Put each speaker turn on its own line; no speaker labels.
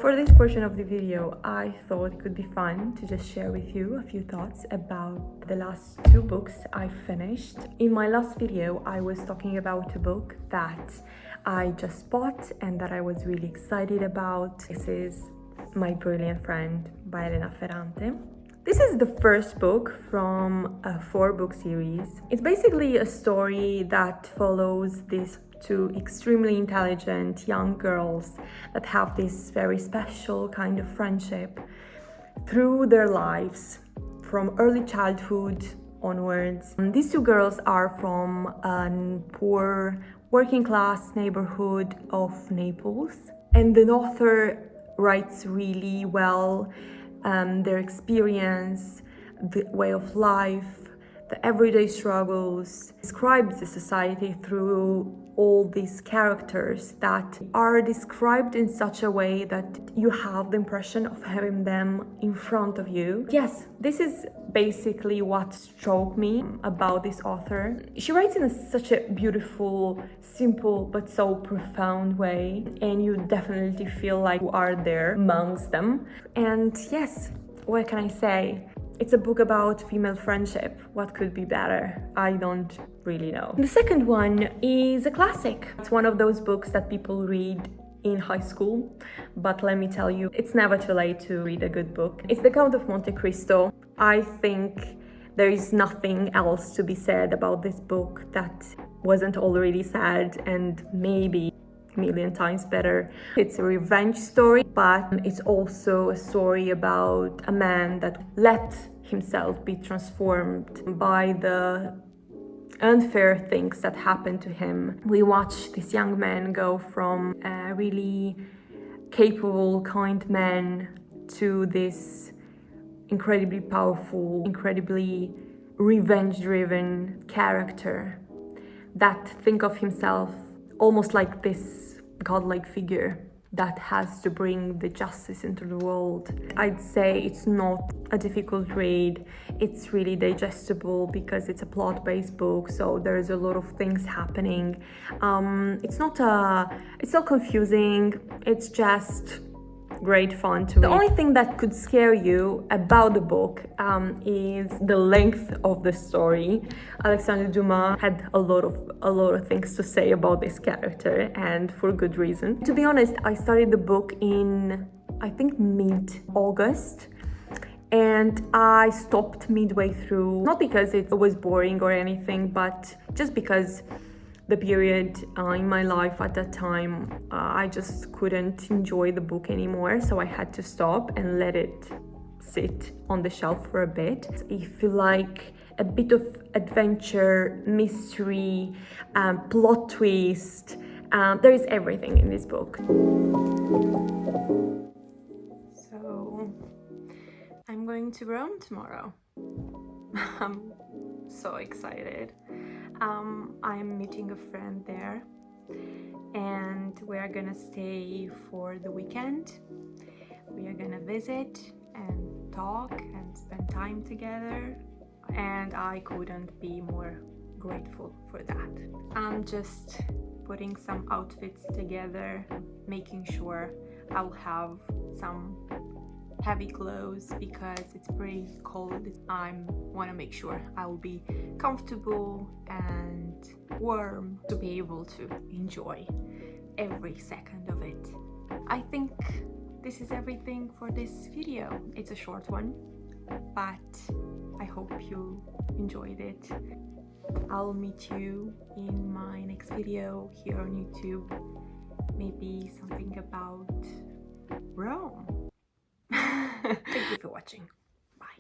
for this portion of the video, I thought it could be fun to just share with you a few thoughts about the last two books I finished. In my last video, I was talking about a book that I just bought and that I was really excited about. This is My Brilliant Friend by Elena Ferrante. This is the first book from a 4-book series. It's basically a story that follows these two extremely intelligent young girls that have this very special kind of friendship through their lives from early childhood onwards. And these two girls are from a poor working class neighborhood of Naples, and the author writes really well their experience, the way of life, the everyday struggles, describes the society through all these characters that are described in such a way that you have the impression of having them in front of you. Yes, this is basically what struck me about this author. She writes in such a beautiful, simple, but so profound way, and you definitely feel like you are there amongst them. And yes, what can I say? It's a book about female friendship. What could be better? I don't really know. The second one is a classic. It's one of those books that people read in high school, but let me tell you, it's never too late to read a good book. It's The Count of Monte Cristo. I think there is nothing else to be said about this book that wasn't already said, and maybe a million times better. It's a revenge story, but it's also a story about a man that let himself be transformed by the unfair things that happened to him. We watch this young man go from a really capable, kind man to this incredibly powerful, incredibly revenge-driven character that think of himself almost like this godlike figure that has to bring the justice into the world. I'd say it's not a difficult read. It's really digestible because it's a plot-based book, so there's a lot of things happening. It's not confusing. It's just great fun to read. The only thing that could scare you about the book is the length of the story. Alexandre Dumas had a lot of things to say about this character, and for good reason. To be honest, I started the book in, I think, mid-August, and I stopped midway through, not because it was boring or anything, but just because the period in my life at that time, I just couldn't enjoy the book anymore, so I had to stop and let it sit on the shelf for a bit. If you like a bit of adventure, mystery, plot twist, there is everything in this book. So I'm going to Rome tomorrow. I'm so excited. I'm meeting a friend there, and we are gonna stay for the weekend. We are gonna visit and talk and spend time together, and I couldn't be more grateful for that. I'm just putting some outfits together, making sure I'll have some heavy clothes because it's pretty cold. I want to make sure I will be comfortable and warm to be able to enjoy every second of it. I think this is everything for this video. It's a short one, but I hope you enjoyed it. I'll meet you in my next video here on YouTube. Maybe something about Rome. Thank you for watching. Bye.